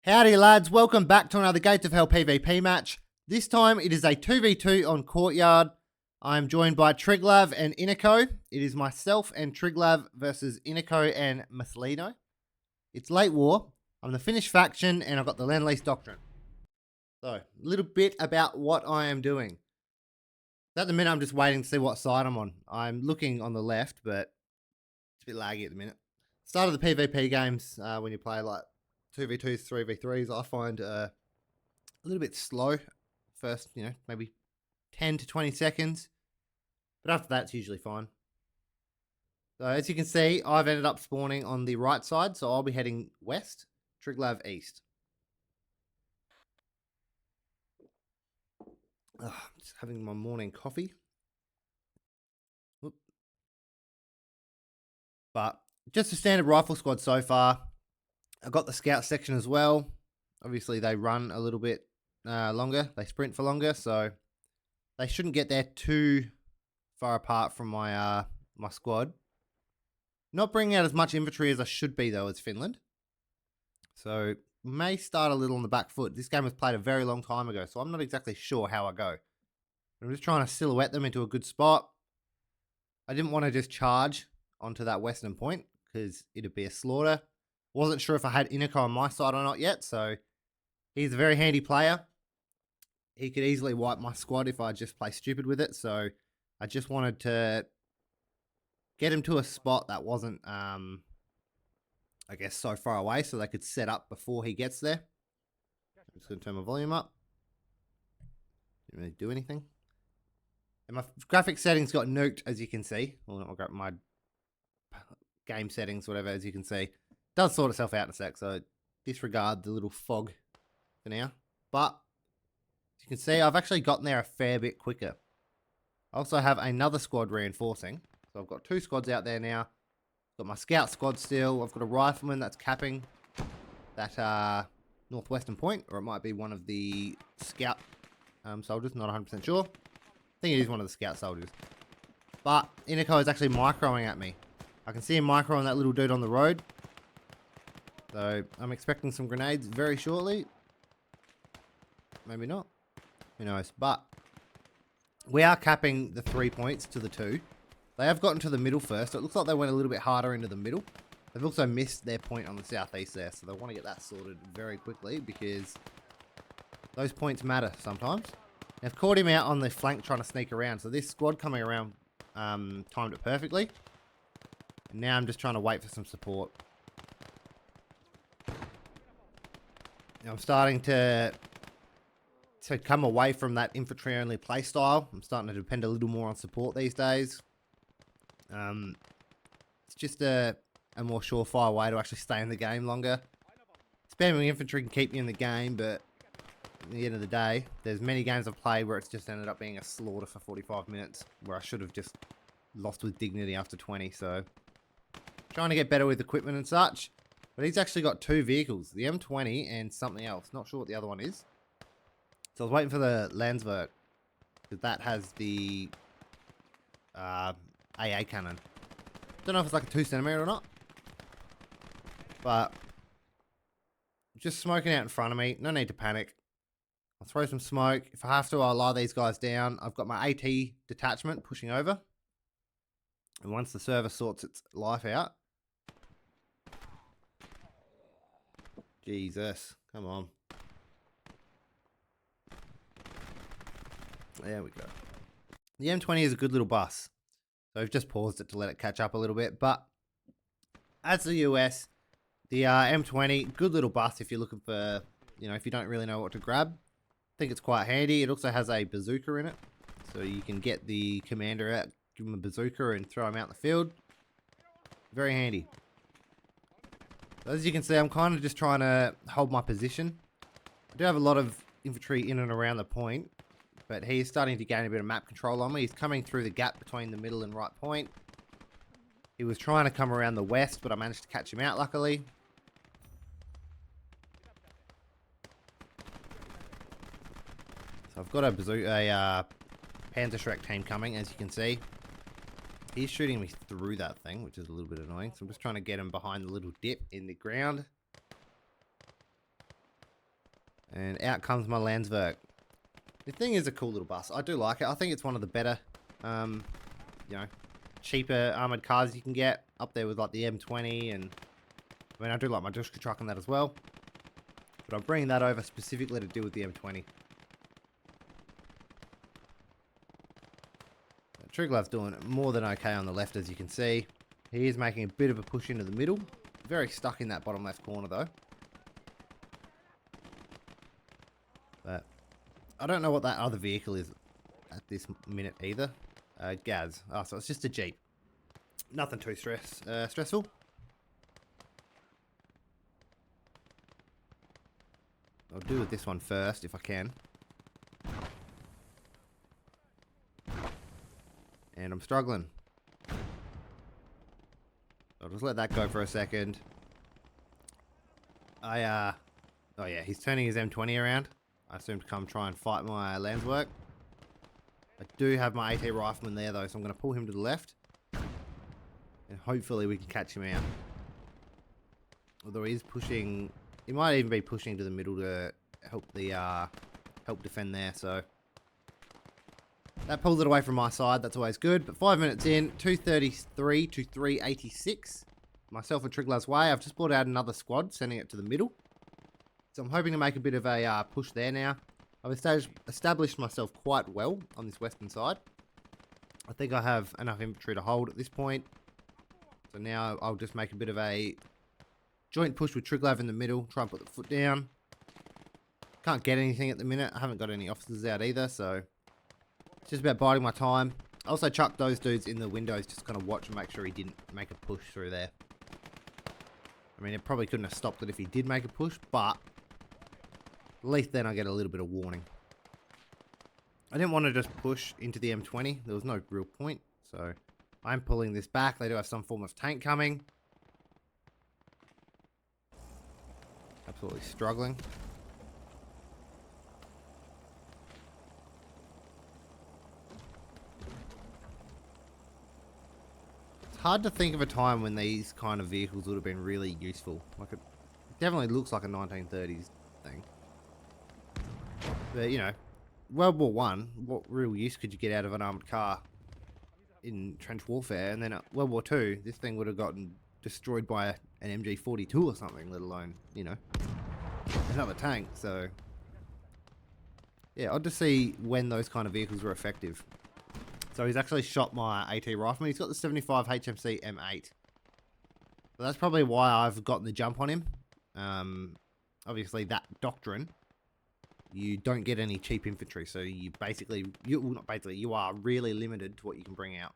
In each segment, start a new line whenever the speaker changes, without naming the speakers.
Howdy lads, welcome back to another Gates of Hell PvP match. This time it is a 2v2 on Courtyard. I am joined by Triglav and Inakito. It is myself and Triglav versus Inakito and Maslino. It's late war. I'm the Finnish faction and I've got the Lend-Lease Doctrine. So, a little bit about what I am doing. At the minute I'm just waiting to see what side I'm on. I'm looking on the left, but it's a bit laggy at the minute. Start of the PvP games, when you play like 2v2s, 3v3s, I find a little bit slow. First, maybe 10 to 20 seconds. But after that, it's usually fine. So as you can see, I've ended up spawning on the right side. So I'll be heading west, Triglav east. Just having my morning coffee. Whoop. But just a standard rifle squad so far. I've got the scout section as well. Obviously, they run a little bit longer. They sprint for longer, so they shouldn't get there too far apart from my my squad. Not bringing out as much infantry as I should be, though, as Finland. So, may start a little on the back foot. This game was played a very long time ago, so I'm not exactly sure how I go. I'm just trying to silhouette them into a good spot. I didn't want to just charge onto that western point, because it'd be a slaughter. Wasn't sure if I had Inakito on my side or not yet, so he's a very handy player. He could easily wipe my squad if I just play stupid with it, so I just wanted to get him to a spot that wasn't, I guess, so far away, so they could set up before he gets there. I'm just going to turn my volume up. Didn't really do anything. And my graphics settings got nuked, as you can see. Well, I've got my game settings, whatever, as you can see. Does sort itself out in a sec, so disregard the little fog for now. But, as you can see, I've actually gotten there a fair bit quicker. I also have another squad reinforcing. So I've got two squads out there now. Got my scout squad still. I've got a rifleman that's capping that northwestern point. Or it might be one of the scout soldiers, not 100% sure. I think it is one of the scout soldiers. But Inakito is actually microing at me. I can see him microing that little dude on the road. So, I'm expecting some grenades very shortly. Maybe not. Who knows? But, we are capping the 3 points to the 2. They have gotten to the middle first. So it looks like they went a little bit harder into the middle. They've also missed their point on the southeast there. So, they want to get that sorted very quickly because those points matter sometimes. They've caught him out on the flank trying to sneak around. So, this squad coming around timed it perfectly. And now I'm just trying to wait for some support. I'm starting to come away from that infantry-only playstyle. I'm starting to depend a little more on support these days. It's just a more surefire way to actually stay in the game longer. Spamming infantry can keep you in the game, but at the end of the day, there's many games I've played where it's just ended up being a slaughter for 45 minutes, where I should have just lost with dignity after 20, so trying to get better with equipment and such. But he's actually got two vehicles, the M20 and something else. Not sure what the other one is. So I was waiting for the Landswerk, because that has the AA cannon. Don't know if it's like a 2cm or not. But just smoking out in front of me. No need to panic. I'll throw some smoke. If I have to, I'll lie these guys down. I've got my AT detachment pushing over. And once the server sorts its life out, Jesus, come on. There we go. The M20 is a good little bus. So I've just paused it to let it catch up a little bit. But as the US, the M20, good little bus if you're looking for, if you don't really know what to grab. I think it's quite handy. It also has a bazooka in it. So you can get the commander out, give him a bazooka and throw him out in the field. Very handy. As you can see, I'm kind of just trying to hold my position. I do have a lot of infantry in and around the point, but he is starting to gain a bit of map control on me. He's coming through the gap between the middle and right point. He was trying to come around the west, but I managed to catch him out, luckily. So I've got a Panzerschreck team coming, as you can see. He's shooting me through that thing, which is a little bit annoying. So I'm just trying to get him behind the little dip in the ground. And out comes my Landsverk. The thing is a cool little bus. I do like it. I think it's one of the better, you know, cheaper armoured cars you can get. Up there with like the M20 and... I mean, I do like my Dushka truck on that as well. But I'm bringing that over specifically to deal with the M20. Triglav's doing more than okay on the left, as you can see. He is making a bit of a push into the middle. Very stuck in that bottom left corner, though. But I don't know what that other vehicle is at this minute either. Gaz. Oh, so it's just a Jeep. Nothing too stressful. I'll do with this one first, if I can. And I'm struggling. I'll just let that go for a second. Oh yeah, he's turning his M20 around. I assume to come try and fight my Landsverk. I do have my AT Rifleman there though, so I'm going to pull him to the left. And hopefully we can catch him out. Although he's pushing... He might even be pushing to the middle to help the help defend there, so... That pulls it away from my side, that's always good. But 5 minutes in, 233 to 386. Myself and Triglav's way. I've just brought out another squad, sending it to the middle. So I'm hoping to make a bit of a push there now. I've established myself quite well on this western side. I think I have enough infantry to hold at this point. So now I'll just make a bit of a joint push with Triglav in the middle. Try and put the foot down. Can't get anything at the minute. I haven't got any officers out either, so... It's just about biding my time. I also chucked those dudes in the windows just kind of watch and make sure he didn't make a push through there. I mean, it probably couldn't have stopped it if he did make a push, but at least then I get a little bit of warning. I didn't want to just push into the M20. There was no real point, so I'm pulling this back. They do have some form of tank coming. Absolutely struggling. Hard to think of a time when these kind of vehicles would have been really useful. Like it definitely looks like a 1930s thing. But you know, World War One, what real use could you get out of an armored car in trench warfare? And then at World War Two, this thing would have gotten destroyed by an MG42 or something, let alone, you know, another tank. So yeah, odd to see when those kind of vehicles were effective. So he's actually shot my AT Rifleman. He's got the 75 HMC M8. So that's probably why I've gotten the jump on him. Obviously, that doctrine, you don't get any cheap infantry. So you basically, you are really limited to what you can bring out.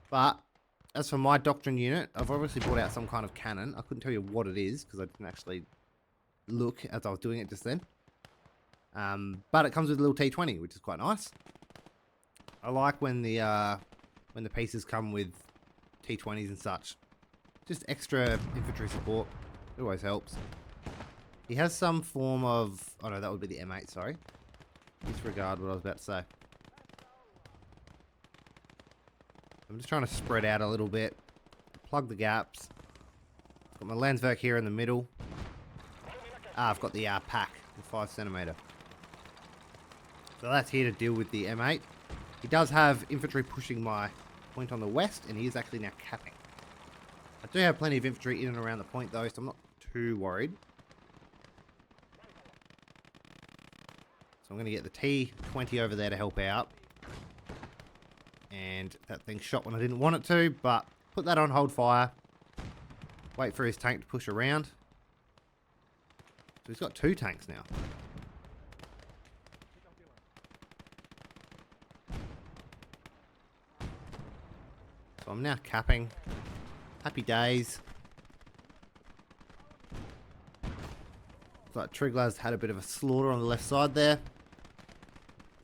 But as for my doctrine unit, I've obviously brought out some kind of cannon. I couldn't tell you what it is because I didn't actually look as I was doing it just then. But it comes with a little T20, which is quite nice. I like when the pieces come with T20s and such. Just extra infantry support. It always helps. He has some form of... Oh no, that would be the M8, sorry. Disregard what I was about to say. I'm just trying to spread out a little bit. Plug the gaps. Got my Landsverk here in the middle. I've got the pack, the 5cm. So that's here to deal with the M8. He does have infantry pushing my point on the west, and he is actually now capping. I do have plenty of infantry in and around the point, though, so I'm not too worried. So I'm going to get the T20 over there to help out. And that thing shot when I didn't want it to, but put that on hold fire. Wait for his tank to push around. So he's got 2 tanks now. So I'm now capping. Happy days. Looks like Triglav's had a bit of a slaughter on the left side there.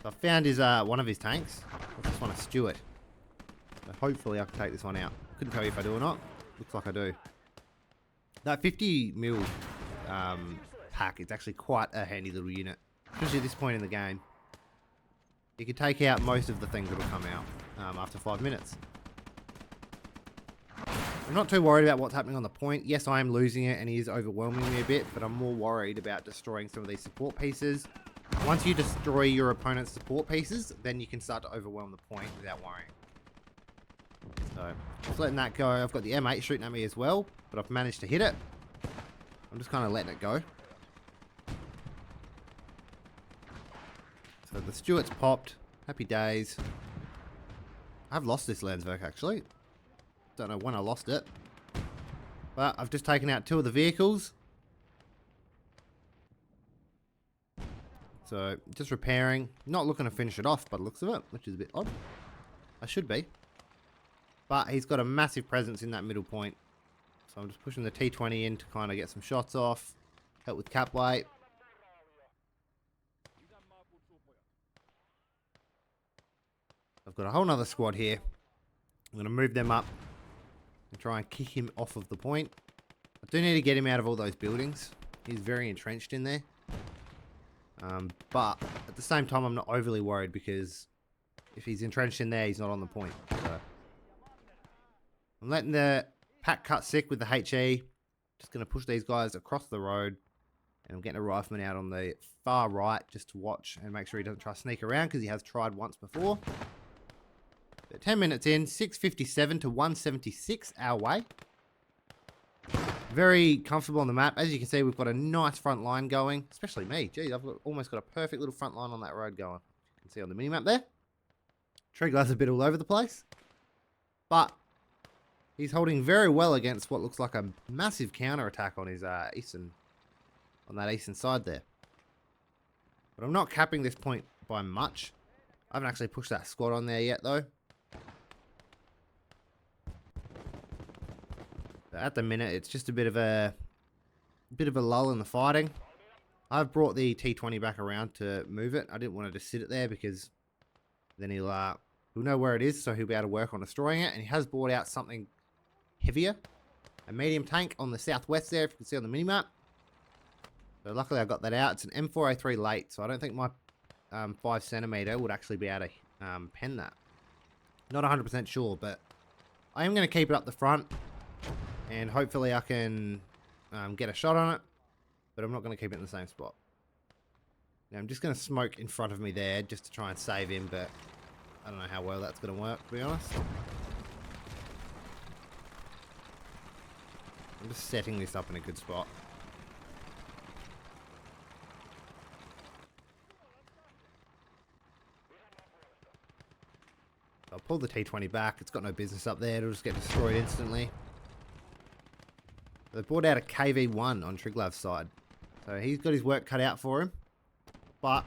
So I found his one of his tanks. I just want to stew it. So hopefully I can take this one out. Couldn't tell you if I do or not. Looks like I do. That 50mm pack is actually quite a handy little unit, especially at this point in the game. You can take out most of the things that will come out after 5 minutes. I'm not too worried about what's happening on the point. Yes, I am losing it and he is overwhelming me a bit, but I'm more worried about destroying some of these support pieces. Once you destroy your opponent's support pieces, then you can start to overwhelm the point without worrying. So, just letting that go. I've got the M8 shooting at me as well, but I've managed to hit it. I'm just kind of letting it go. So the Stuart's popped. Happy days. I've lost this Landsverk actually. Don't know when I lost it. But I've just taken out 2 of the vehicles. So just repairing. Not looking to finish it off by the looks of it, which is a bit odd. I should be. But he's got a massive presence in that middle point. So I'm just pushing the T20 in to kind of get some shots off. Help with cap weight. I've got a whole nother squad here. I'm going to move them up and try and kick him off of the point. I do need to get him out of all those buildings. He's very entrenched in there. But at the same time, I'm not overly worried because if he's entrenched in there, he's not on the point. So I'm letting the pack cut sick with the HE. Just going to push these guys across the road. And I'm getting a rifleman out on the far right just to watch and make sure he doesn't try to sneak around because he has tried once before. But 10 minutes in, 657 to 176 our way. Very comfortable on the map. As you can see, we've got a nice front line going. Especially me. Geez, almost got a perfect little front line on that road going. You can see on the minimap there. Triglav's a bit all over the place. But he's holding very well against what looks like a massive counter-attack on his that eastern side there. But I'm not capping this point by much. I haven't actually pushed that squad on there yet, though. But at the minute, it's just a bit of a lull in the fighting. I've brought the T20 back around to move it. I didn't want to just sit it there because then he'll know where it is, so he'll be able to work on destroying it. And he has brought out something heavier, a medium tank on the southwest there, if you can see on the minimap. So luckily I got that out. It's an M4A3 late, so I don't think my 5cm would actually be able to pen that. Not 100% sure, but I am going to keep it up the front. And hopefully I can get a shot on it. But I'm not going to keep it in the same spot. Now I'm just going to smoke in front of me there just to try and save him. But I don't know how well that's going to work, to be honest. I'm just setting this up in a good spot. I'll pull the T20 back. It's got no business up there. It'll just get destroyed instantly. They brought out a KV-1 on Triglav's side. So he's got his work cut out for him. But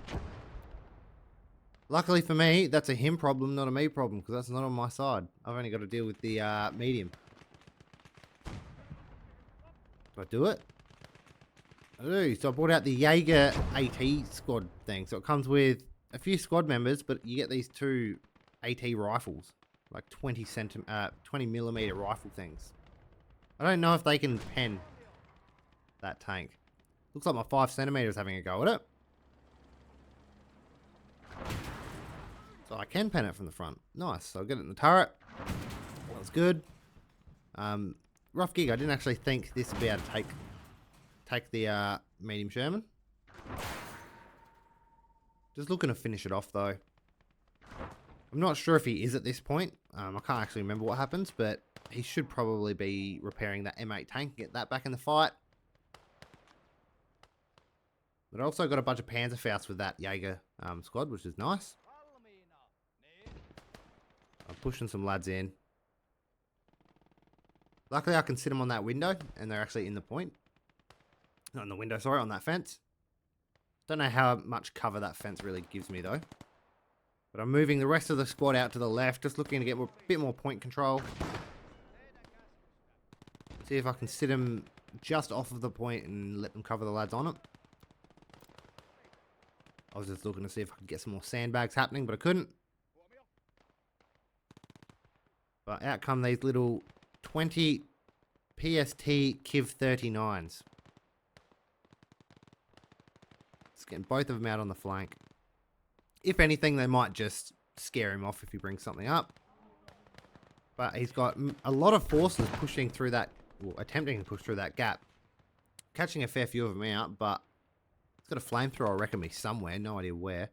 luckily for me, that's a him problem, not a me problem, because that's not on my side. I've only got to deal with the medium. Do I do it? I do. So I brought out the Jaeger AT squad thing. So it comes with a few squad members, but you get these 2 AT rifles. Like 20mm rifle things. I don't know if they can pen that tank. Looks like my 5cm is having a go at it. So I can pen it from the front. Nice. So I'll get it in the turret. That's good. Rough gig. I didn't actually think this would be able to take the medium Sherman. Just looking to finish it off though. I'm not sure if he is at this point. I can't actually remember what happens, but he should probably be repairing that M8 tank, get that back in the fight. But I also got a bunch of Panzerfausts with that Jaeger squad, which is nice. I'm pushing some lads in. Luckily, I can sit them on that window, and they're actually in the point. Not in the window, sorry, on that fence. Don't know how much cover that fence really gives me, though. But I'm moving the rest of the squad out to the left, just looking to get a bit more point control. See if I can sit them just off of the point and let them cover the lads on it. I was just looking to see if I could get some more sandbags happening, but I couldn't. But out come these little 20 PST Kiv 39s. Just getting both of them out on the flank. If anything, they might just scare him off if he brings something up. But he's got a lot of forces pushing through that, well, attempting to push through that gap. Catching a fair few of them out, but he's got a flamethrower, I reckon, me somewhere. No idea where.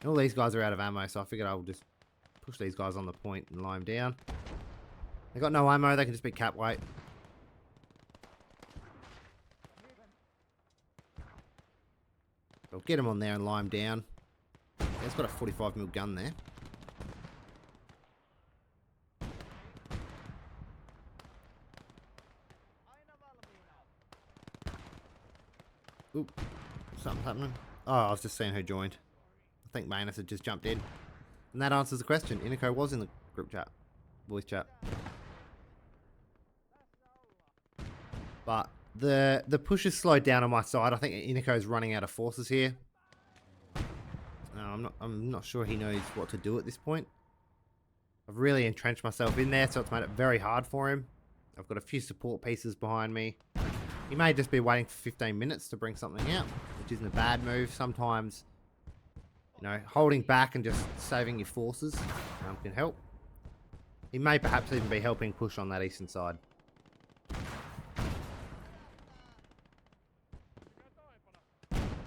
And all these guys are out of ammo, so I figured I'll just push these guys on the point and lie them down. They got no ammo, they can just be cap weight. I'll get him on there and lie him down. He's got a 45mm gun there. Oop, something's happening. Oh, I was just seeing who joined. I think Manus had just jumped in. And that answers the question. Inako was in the group chat. Voice chat. But the push is slowed down on my side. I think Inako's running out of forces here. I'm not sure he knows what to do at this point. I've really entrenched myself in there, so it's made it very hard for him. I've got a few support pieces behind me. He may just be waiting for 15 minutes to bring something out, which isn't a bad move. Sometimes, you know, holding back and just saving your forces can help. He may perhaps even be helping push on that eastern side.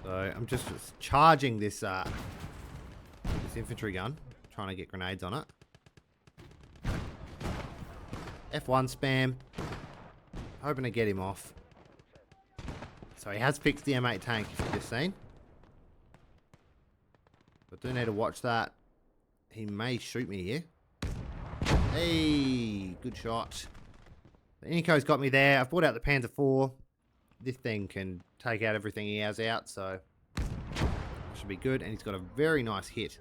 So I'm just charging this this infantry gun, trying to get grenades on it. F1 spam, hoping to get him off. So he has fixed the M8 tank, if you've just seen. But do need to watch that. He may shoot me here. Hey, good shot. The Iniko's got me there. I've brought out the Panzer IV. This thing can take out everything he has out, so should be good. And he's got a very nice hit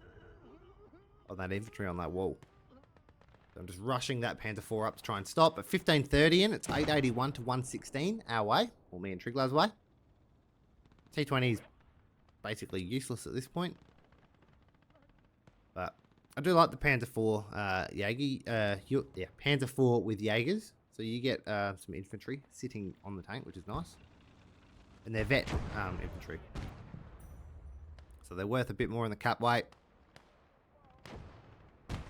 on that infantry on that wall. So I'm just rushing that Panzer IV up to try and stop. At 15:30 in, it's 881 to 116 our way, or me and Triglav's way. T20 is basically useless at this point. But I do like the Panzer IV Panzer IV with Jaegers. So you get some infantry sitting on the tank, which is nice. And they're vet infantry. So they're worth a bit more in the cap weight.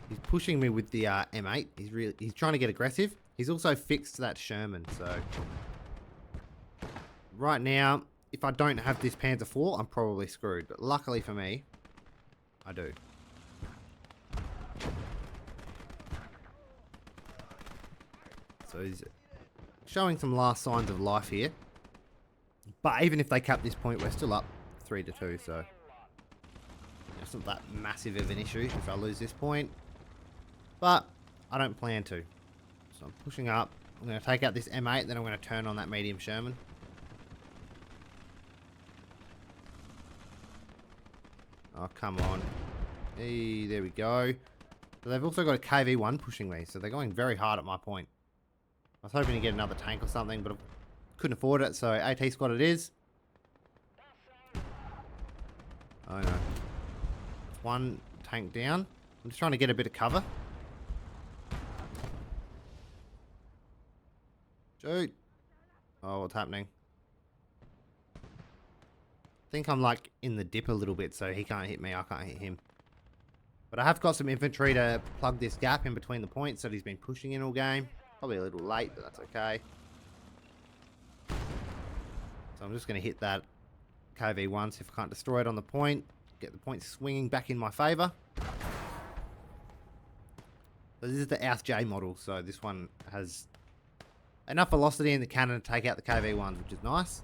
He's pushing me with the M8. He's trying to get aggressive. He's also fixed that Sherman, so right now, if I don't have this Panzer IV, I'm probably screwed. But luckily for me, I do. So he's showing some last signs of life here. But even if they cap this point, we're still up 3-2, so it's not that massive of an issue if I lose this point. But I don't plan to. So I'm pushing up. I'm going to take out this M8, then I'm going to turn on that medium Sherman. Oh, come on. Hey, there we go. So they've also got a KV-1 pushing me, so they're going very hard at my point. I was hoping to get another tank or something, but I couldn't afford it, so AT squad it is. Oh no. One tank down. I'm just trying to get a bit of cover. Shoot. Oh, what's happening? I think I'm like in the dip a little bit, so he can't hit me, I can't hit him. But I have got some infantry to plug this gap in between the points that he's been pushing in all game. Probably a little late, but that's okay. So I'm just going to hit that KV once if I can't destroy it on the point. Get the point swinging back in my favour. So this is the AUSJ model, so this one has enough velocity in the cannon to take out the KV-1s, which is nice.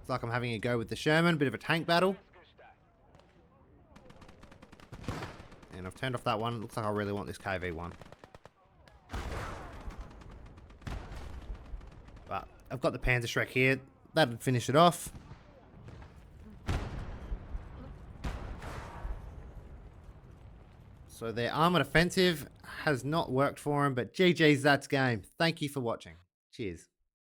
It's like I'm having a go with the Sherman, bit of a tank battle. And I've turned off that one. Looks like I really want this KV-1. But I've got the Panzer Shrek here. That'd finish it off. So their armoured offensive has not worked for him, but GG's, that's game. Thank you for watching. Cheers.